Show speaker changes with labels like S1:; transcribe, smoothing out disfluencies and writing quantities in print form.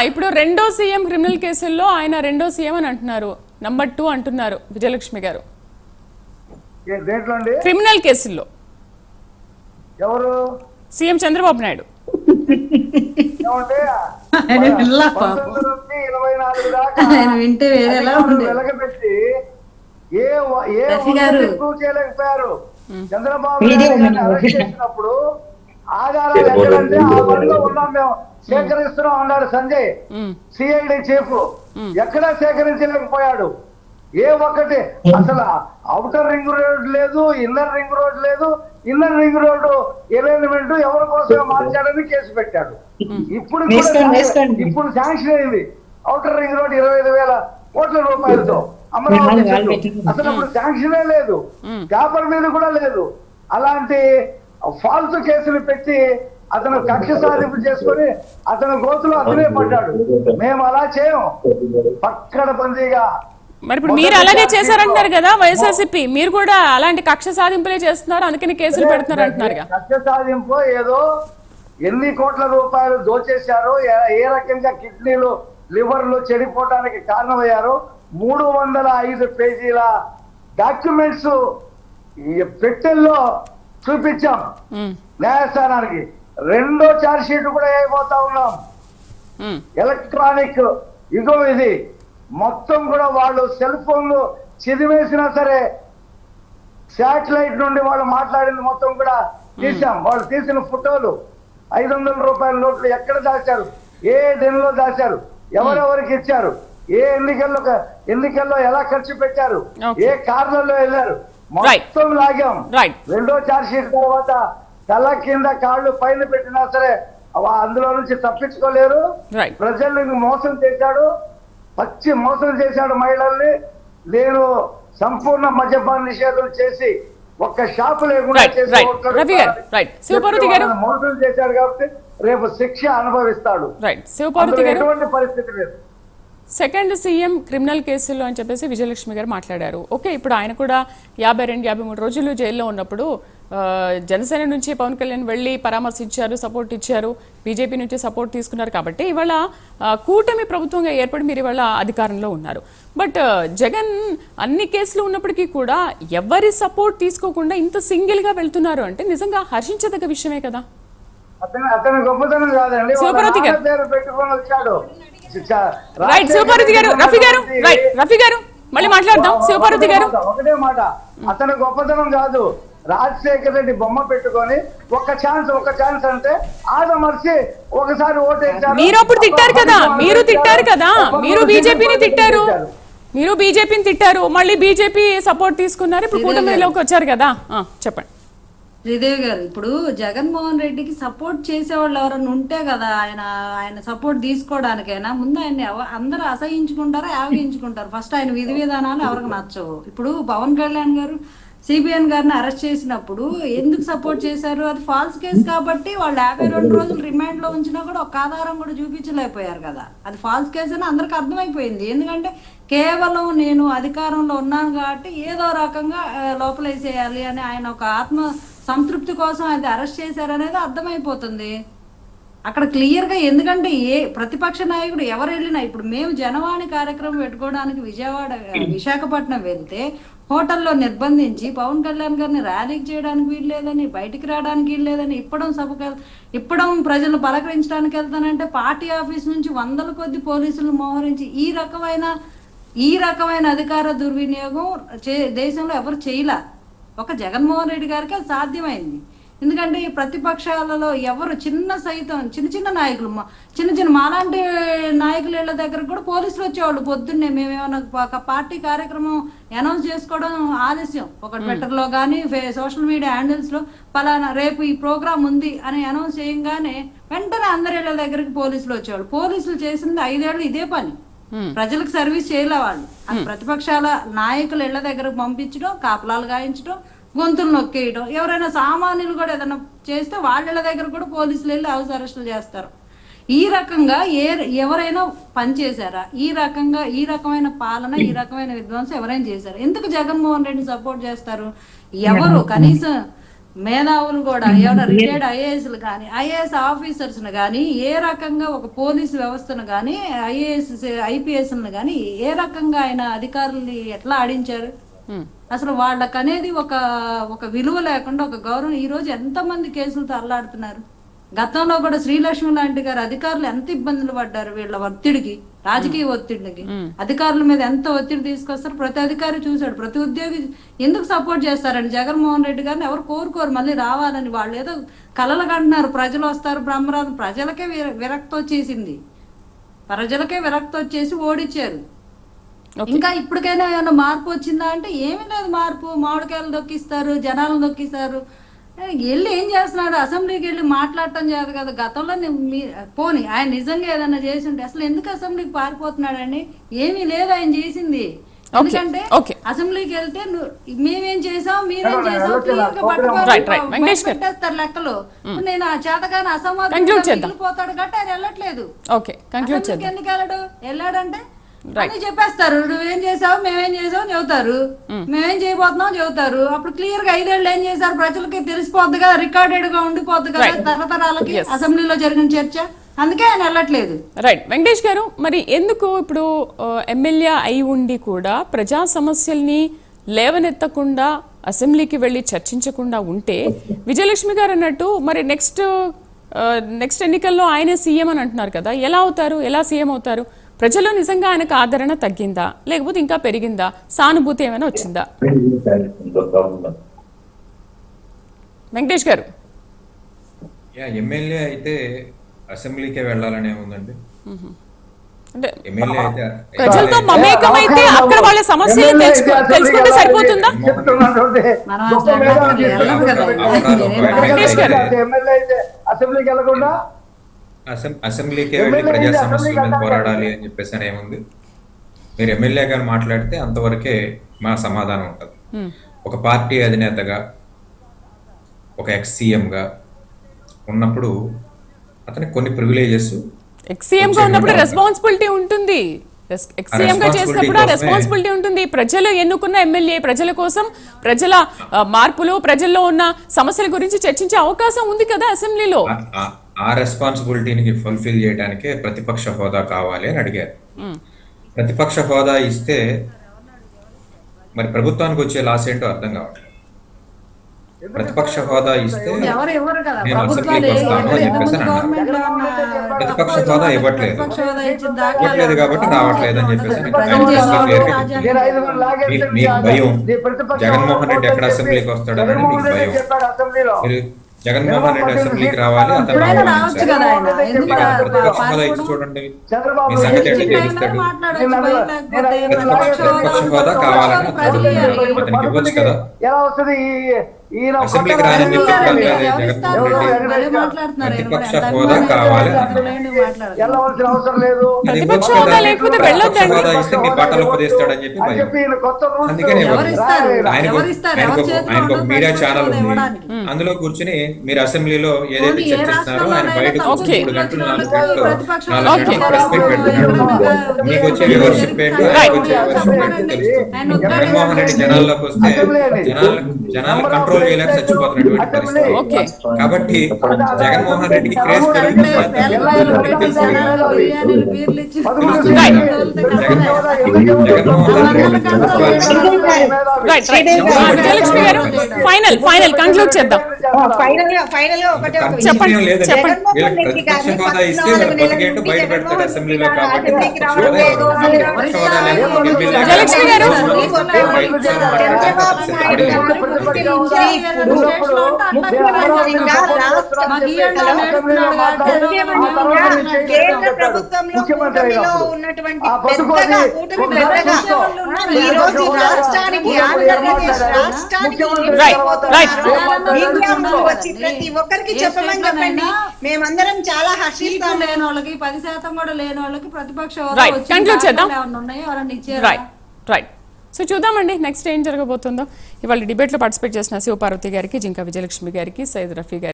S1: ఇప్పుడు రెండో CM criminal కేసుల్లో ఆయన రెండో సీఎం అని అంటున్నారు, నంబర్ 2 అంటున్నారు విజయలక్ష్మి గారు. క్రిమినల్ కేసుల్లో
S2: ఎవరు?
S1: సీఎం చంద్రబాబు నాయుడు.
S2: 24 దాకా వెలగబెట్టి చేయలేకపోయారు. చంద్రబాబు నాయుడు అరెస్ట్ చేసినప్పుడు ఆధారాలు ఎక్కడంటే ఆ పనిలో ఉన్నాం మేము, సేకరిస్తున్నాం అన్నాడు సంజయ్ సిఐడి చీఫ్. ఎక్కడా సేకరించలేకపోయాడు. ఏ ఒక్కటి అసలు ఔటర్ రింగ్ రోడ్ లేదు, ఇన్నర్ రింగ్ రోడ్ లేదు. ఇన్నర్ రింగ్ రోడ్డు ఎలైన్మెంట్ ఎవరి కోసం మార్చాడని కేసు పెట్టాడు. ఇప్పుడు శాంక్షన్ అయింది ఔటర్ రింగ్ రోడ్ 25,000 కోట్ల రూపాయలతో అమరావతి. అసలు అప్పుడు శాంక్షనే లేదు, పేపర్ మీద కూడా లేదు. అలాంటి ఫాల్స్ కేసులు పెట్టి అతను కక్ష సాధింపు చేసుకొని అతను గోతులో అతనే పడ్డాడు. మేము అలా చేయం, పక్కడ బందీగా.
S1: మరి ఇప్పుడు మీరు అలాగే చేశారంటున్నారు కదా వైఎస్ఆర్సీపీ, మీరు కూడా అలాంటి కక్ష సాధింపులే చేస్తున్నారు, అందుకని కేసులు పెడుతున్నారు అంటున్నారు.
S2: కక్ష సాధింపు ఏదో ఎన్ని కోట్ల రూపాయలు దోచేశారు, ఏ రకంగా కిడ్నీలు లివర్లు చెడిపోవడానికి కారణమయ్యారు. 305 పేజీల డాక్యుమెంట్స్ పెట్టెల్లో చూపించాం న్యాయస్థానానికి. రెండో ఛార్జ్ షీట్ కూడా అయిపోతా ఉన్నాం. ఎలక్ట్రానిక్ యుగం ఇది. మొత్తం కూడా వాళ్ళు సెల్ ఫోన్లు చిదివేసినా సరే శాటిలైట్ నుండి వాళ్ళు మాట్లాడింది మొత్తం కూడా తీసాం. వాళ్ళు తీసిన ఫోటోలు 500 రూపాయల నోట్లు ఎక్కడ దాచారు, ఏ డెన్లో దాచారు, ఎవరెవరికి ఇచ్చారు, ఏ ఎన్నికల్లో ఎలా ఖర్చు పెట్టారు, ఏ కార్లలో వెళ్ళారు, మొత్తం లాగాం. రెండో ఛార్జ్ షీట్ తర్వాత తల కింద కాళ్ళు పైన పెట్టినా సరే అందులో నుంచి తప్పించుకోలేరు. ప్రజల్ని మోసం చేశాడు, పచ్చి మోసం చేశాడు మహిళల్ని. నేను సంపూర్ణ మద్యపాన నిషేధం చేసి ఒక్క షాపు లేకుండా మోసం చేశాడు కాబట్టి రేపు శిక్ష అనుభవిస్తాడు. ఎటువంటి పరిస్థితి లేదు.
S1: సెకండ్ సీఎం క్రిమినల్ కేసుల్లో అని చెప్పేసి విజయలక్ష్మి గారు మాట్లాడారు. ఓకే, ఇప్పుడు ఆయన కూడా 52-53 రోజులు జైల్లో ఉన్నప్పుడు జనసేన నుంచి పవన్ కళ్యాణ్ వెళ్ళి పరామర్శించారు, సపోర్ట్ ఇచ్చారు, బీజేపీ నుంచి సపోర్ట్ తీసుకున్నారు. కాబట్టి ఇవాళ కూటమి ప్రభుత్వంగా ఏర్పడి మీరు ఇవాళ అధికారంలో ఉన్నారు. బట్ జగన్ అన్ని కేసులు ఉన్నప్పటికీ కూడా ఎవరి సపోర్ట్ తీసుకోకుండా ఇంత సింగిల్ గా వెళ్తున్నారు అంటే నిజంగా హర్షించదగ్గ విషయమే కదా.
S2: అతని గొప్పతనం కాదండి, పెట్టుకొని వచ్చాడు.
S1: రైట్ శివపార్వతి గారు, రఫీ గారు మళ్ళీ మాట్లాడదాం. శివపార్వతి గారు
S2: ఒకటే మాట, అతని గొప్పతనం కాదు. రాజశేఖర రెడ్డి బొమ్మ పెట్టుకొని ఒక ఛాన్స్ అంటే ఆదమర్చి ఒకసారి ఓటేశారు.
S1: మీరు అప్పుడు తిట్టారు కదా, మీరు బీజేపీని తిట్టారు, మళ్ళీ బీజేపీ సపోర్ట్ తీసుకున్నారు, ఇప్పుడు కూటమిలోకి వచ్చారు కదా. చెప్పండి
S3: శ్రీదేవి గారు. ఇప్పుడు జగన్మోహన్ రెడ్డికి సపోర్ట్ చేసేవాళ్ళు ఎవరన్నా ఉంటే కదా ఆయన సపోర్ట్ తీసుకోవడానికైనా ముందు ఆయన్ని అందరూ అసహించుకుంటారు, యావగించుకుంటారు. ఫస్ట్ ఆయన విధి విధానాలు ఎవరికి నచ్చవు. ఇప్పుడు పవన్ కళ్యాణ్ గారు సిబిఎన్ గారిని అరెస్ట్ చేసినప్పుడు ఎందుకు సపోర్ట్ చేశారు? అది ఫాల్స్ కేసు కాబట్టి వాళ్ళు 52 రోజులు రిమాండ్ లో ఉంచినా కూడా ఒక ఆధారం కూడా చూపించలేకపోయారు కదా. అది ఫాల్స్ కేసు అని అందరికి అర్థమైపోయింది. ఎందుకంటే కేవలం నేను అధికారంలో ఉన్నాను కాబట్టి ఏదో రకంగా లోపలేసేయాలి అని ఆయన ఒక ఆత్మ సంతృప్తి కోసం అది అరెస్ట్ చేశారనేది అర్థమైపోతుంది అక్కడ క్లియర్ గా. ఎందుకంటే ఏ ప్రతిపక్ష నాయకుడు ఎవరు వెళ్ళినా, ఇప్పుడు మేము జనవాణి కార్యక్రమం పెట్టుకోవడానికి విశాఖపట్నం వెళ్తే హోటల్లో నిర్బంధించి పవన్ కళ్యాణ్ గారిని ర్యాలీకి చేయడానికి వీల్లేదని, బయటికి రావడానికి వీల్లేదని, ఇప్పడం ప్రజలను పలకరించడానికి వెళ్తానంటే పార్టీ ఆఫీస్ నుంచి 100ల కొద్ది పోలీసులు మోహరించి ఈ రకమైన అధికార దుర్వినియోగం దేశంలో ఎవరు చేయలే. ఒక జగన్మోహన్ రెడ్డి గారికి అది సాధ్యమైంది. ఎందుకంటే ఈ ప్రతిపక్షాలలో ఎవరు చిన్న నాయకులు, చిన్న మాలాంటి నాయకుల ఇళ్ళ దగ్గర కూడా పోలీసులు వచ్చేవాళ్ళు. పొద్దున్నే మేమేమన్నా ఒక పార్టీ కార్యక్రమం అనౌన్స్ చేసుకోవడం ఆలస్యం, ఒక ట్విట్టర్లో కానీ సోషల్ మీడియా హ్యాండిల్స్ లో పలానా రేపు ఈ ప్రోగ్రామ్ ఉంది అని అనౌన్స్ చేయగానే వెంటనే అందరి ఇళ్ళ దగ్గరికి పోలీసులు వచ్చేవాళ్ళు. పోలీసులు చేసింది 5 ఏళ్ళు ఇదే పని. ప్రజలకు సర్వీస్ చేయలే వాళ్ళు. ప్రతిపక్షాల నాయకుల ఇళ్ల దగ్గరకు పంపించడం, కాపలాలు గాయించడం, గొంతులు నొక్కేయడం. ఎవరైనా సామాన్యులు కూడా ఏదైనా చేస్తే వాళ్ళ దగ్గర కూడా పోలీసులు వెళ్ళి హౌస్ అరెస్టులు చేస్తారు. ఈ రకంగా ఎవరైనా పనిచేశారా? ఈ రకమైన పాలన, ఈ రకమైన విధ్వంసం ఎవరైనా చేశారు? ఎందుకు జగన్మోహన్ రెడ్డి సపోర్ట్ చేస్తారు? ఎవరు కనీసం మేధావులు కూడా ఏమైనా రిటైర్డ్ ఐఏఎస్లు కానీ ఐఏఎస్ ఆఫీసర్స్ని కానీ ఏ రకంగా ఒక పోలీసు వ్యవస్థను కానీ ఐపీఎస్లను కానీ ఏ రకంగా ఆయన అధికారుల్ని ఎట్లా ఆడించారు? అసలు వాళ్ళకి అనేది ఒక విలువ లేకుండా ఒక గౌరవం. ఈ రోజు ఎంతమంది కేసులతో అల్లాడుతున్నారు. గతంలో కూడా శ్రీలక్ష్మి లాంటి గారు అధికారులు ఎంత ఇబ్బందులు పడ్డారు వీళ్ళ ఒత్తిడికి, రాజకీయ ఒత్తిడికి. అధికారుల మీద ఎంత ఒత్తిడి తీసుకొస్తారు ప్రతి అధికారి చూశాడు. ప్రతి ఉద్యోగి ఎందుకు సపోర్ట్ చేస్తారని జగన్మోహన్ రెడ్డి గారిని ఎవరు కోరుకోరు మళ్ళీ రావాలని. వాళ్ళు ఏదో కలలు కంటున్నారు, ప్రజలు వస్తారు బ్రహ్మరాజు. ప్రజలకే విరక్తి వచ్చేసింది, ప్రజలకే విరక్తి వచ్చేసి ఓడిచ్చారు. ఇంకా ఇప్పటికైనా ఏమైనా మార్పు వచ్చిందా అంటే ఏమీ లేదు మార్పు. మామిడికాయలు దొక్కిస్తారు, జనాలను దొక్కిస్తారు. వెళ్ళి ఏం చేస్తున్నాడు? అసెంబ్లీకి వెళ్ళి మాట్లాడటం చేయదు కదా. గతంలో పోనీ ఆయన నిజంగా ఏదైనా చేసి ఉంటే అసలు ఎందుకు అసెంబ్లీకి పారిపోతున్నాడండి? ఏమీ లేదు ఆయన చేసింది. ఎందుకంటే అసెంబ్లీకి వెళ్తే మేమేం చేసాం మీరేం చేసాం పెట్టేస్తారు లెక్కలు. నేను ఆ చేతగానే అసమాధానం పోతాడు గట్టి ఆయన వెళ్ళట్లేదు. ఎందుకు వెళ్ళాడు? వెళ్ళాడంటే అన్ని చెప్పేస్తారు. నువ్వేం చేసావు మేమేం చేసావు చెబుతారు, మేమేం చేయబోతున్నాం చెబుతారు. అప్పుడు క్లియర్ గా 5 ఏళ్ళు ఏం చేశారు ప్రజలకి తెలిసిపోద్ది కదా, రికార్డెడ్ గా ఉండిపోద్ది కదా తరతరాలకి అసెంబ్లీలో జరిగిన చర్చ. అందుకే ఆయన వెళ్ళట్లేదు.
S1: రైట్ వెంకటేష్ గారు, మరి ఎందుకు ఇప్పుడు ఎమ్మెల్యే అయి ఉండి కూడా ప్రజా సమస్యల్ని లేవనెత్తకుండా అసెంబ్లీకి వెళ్ళి చర్చించకుండా ఉంటే విజయలక్ష్మి గారు అన్నట్టు మరి నెక్స్ట్ ఎన్నికల్లో ఆయనే సీఎం అని అంటున్నారు కదా, ఎలా అవుతారు? ఎలా సీఎం అవుతారు? ప్రజల్లో నిజంగా ఆయనకు ఆదరణ తగ్గిందా లేకపోతే ఇంకా పెరిగిందా? సానుభూతి ఏమైనా వచ్చిందా? వెంకటేష్ గారు,
S4: ఎమ్మెల్యే అయితే అసెంబ్లీకే వెళ్ళాలనే ఉందండి.
S1: అంటే ప్రజలతో మమేకమైతే అక్కడ వాళ్ళ సమస్యలు తెలుసుకుంటే సరిపోతుందా?
S2: అసెంబ్లీకి వెళ్ళకుండా
S4: అసెంబ్లీకే వెళ్ళి ప్రజా సమస్యల మీద పోరాడాలి అని చెప్పేసి అని ఏముంది? మీరు ఎమ్మెల్యే గారు మాట్లాడితే అంతవరకే మా సమాధానం ఉంటుంది. ఒక పార్టీ అధినేతగా, ఒక ఎక్స్ సీఎంగా ఉన్నప్పుడు అతనికి కొన్ని ప్రివిలేజెస్,
S1: ఎక్స్ సీఎం గా ఉన్నప్పుడు రెస్పాన్సిబిలిటీ ఉంటుంది. ఎక్స్ సీఎం గా చేసినప్పుడు ఆ రెస్పాన్సిబిలిటీ ఉంటుంది. ప్రజలు ఎన్నుకున్న ఎమ్మెల్యే ప్రజల కోసం, ప్రజల మార్పులు, ప్రజల్లో ఉన్న సమస్యల గురించి చర్చించే అవకాశం ఉంది కదా అసెంబ్లీలో.
S4: ఆ రెస్పాన్సిబిలిటీని ఫుల్ఫిల్ చేయడానికే ప్రతిపక్ష హోదా కావాలి అని అడిగారు. ప్రతిపక్ష హోదా ఇస్తే మరి ప్రభుత్వానికి వచ్చే లాస్ ఏంటో అర్థం కావట్లేదు. ప్రతిపక్ష హోదా ఇస్తే నేను అసెంబ్లీకి వస్తాను అని చెప్పేసి అన్నారు. ప్రతిపక్ష హోదా ఇవ్వట్లేదు కాబట్టి రావట్లేదు అని చెప్పేసి మీకు భయం. జగన్మోహన్ రెడ్డి ఎక్కడ అసెంబ్లీకి వస్తాడని మీకు భయం. మీరు జగన్మోహన్ రెడ్డి అసెంబ్లీకి రావాలి, అతను ప్రతిపక్ష హోదా ఇచ్చి చూడండి మీ సంగతి ఎట్లా తెలుస్తాడు. ప్రతిపక్ష హోదా కావాలని అతనికి ఇవ్వచ్చు కదా. అసెంబ్లీకి రాని జగన్మోహన్ రెడ్డి ప్రతిపక్ష హోదా కావాలి ప్రతిపక్ష హోదా ఇస్తే మీ బాటలో ఉపదేస్తాడని చెప్పి అందుకనే ఆయనకు ఒక మీడియా ఛానల్ ఉంది. అందులో కూర్చుని మీరు అసెంబ్లీలో ఏదైతే చర్చిస్తున్నారో ఆయన బయటకు 3 గంటలు 4 గంటలు ప్రెస్ మీట్ పెడుతున్నాడు. మీకు వచ్చే వివర్షిప్ ఏంటో ఆయనకు వచ్చే వివర్షిప్ ఏంటో తెలుస్తుంది. జగన్మోహన్ రెడ్డి జనాల్లోకి వస్తే జనాలు కంట్రోల్ చేయలేక చచ్చిపోతున్నటువంటి పరిస్థితి. కాబట్టి జగన్మోహన్ రెడ్డికి క్రేజ్
S1: ఫైనల్ కంక్లూడ్ చేద్దాం.
S4: అసెంబ్లీలో కాబట్టి
S5: కేంద్ర ప్రభుత్వంలో కూటమిలో ఉన్నటువంటి పెద్దగా కూటమి పెద్దగా ఈ రోజు రాష్ట్రానికి ఆంధ్రప్రదేశ్ రాష్ట్రానికి వచ్చి ప్రతి ఒక్కరికి చెప్పమని చెప్పండి. మేమందరం చాలా హర్షిస్తాం.
S3: లేని వాళ్ళకి 10% కూడా లేని వాళ్ళకి ప్రతిపక్ష
S1: రైట్. సో చూద్దామండి నెక్స్ట్ ఏం జరగబోతుందో. ఇవాళ డిబేట్లో పార్టిసిపేట్ చేసిన శివపార్వతి గారికి, జింకా విజయలక్ష్మి గారికి, సయ్యద్ రఫీ గారికి